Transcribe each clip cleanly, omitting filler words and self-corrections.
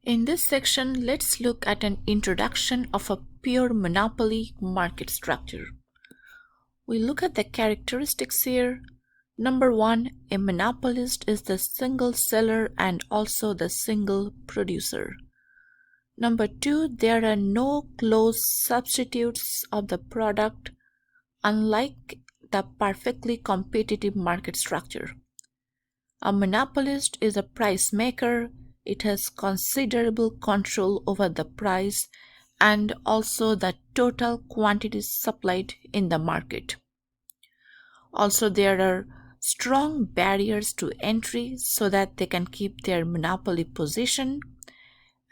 In this section, let's look at an introduction of a pure monopoly market structure. We look at the characteristics here. Number one, a monopolist is the single seller and also the single producer. Number two, there are no close substitutes of the product, unlike the perfectly competitive market structure. A monopolist is a price maker. It has considerable control over the price and also the total quantities supplied in the market. Also, there are strong barriers to entry so that they can keep their monopoly position,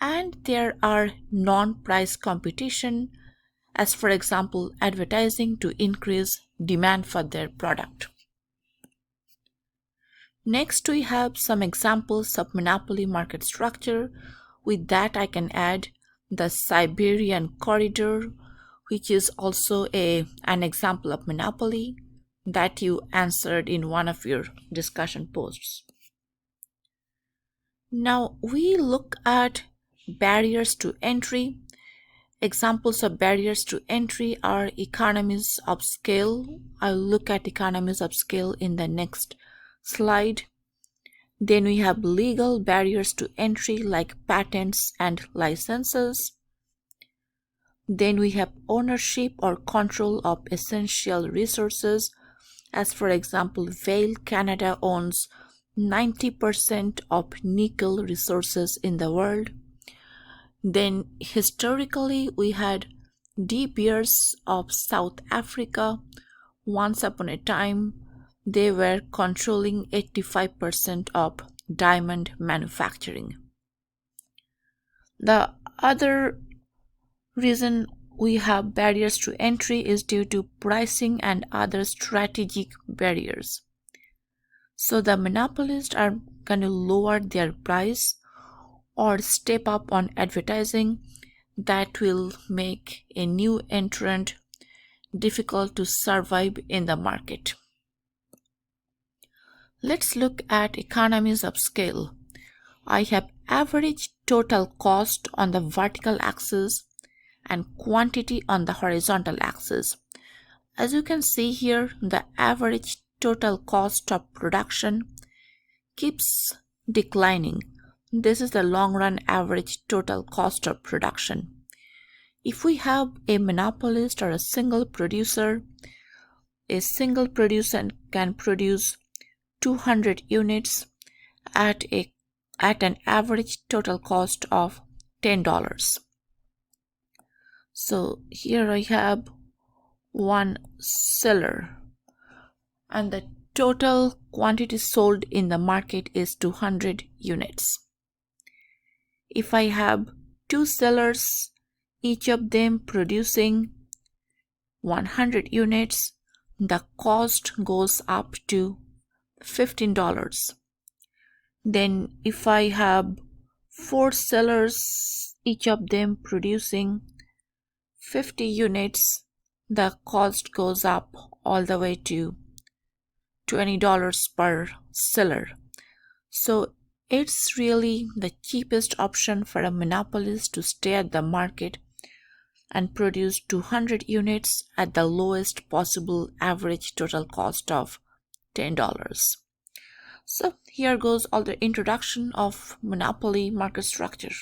and there are non-price competition, as for example advertising to increase demand for their product. Next, we have some examples of monopoly market structure. With that, I can add the Siberian corridor, which is also an example of monopoly that you answered in one of your discussion posts. Now, we look at barriers to entry. Examples of barriers to entry are economies of scale. I'll look at economies of scale in the next slide. Then we have legal barriers to entry like patents and licenses. Then we have ownership or control of essential resources. As for example, Vail, Canada owns 90% of nickel resources in the world. Then historically we had De Beers of South Africa. Once upon a time, they were controlling 85% of diamond manufacturing. The other reason we have barriers to entry is due to pricing and other strategic barriers. So the monopolists are going to lower their price or step up on advertising that will make a new entrant difficult to survive in the market. Let's look at economies of scale. I have average total cost on the vertical axis and quantity on the horizontal axis. As you can see here, the average total cost of production keeps declining. This is the long run average total cost of production. If we have a monopolist or a single producer can produce 200 units at an average total cost of $10. So here I have one seller and the total quantity sold in the market is 200 units. If I have two sellers, each of them producing 100 units, the cost goes up to $15. Then if I have four sellers, each of them producing 50 units, the cost goes up all the way to $20 per seller. So it's really the cheapest option for a monopolist to stay at the market and produce 200 units at the lowest possible average total cost of $10. So here goes all the introduction of monopoly market structure.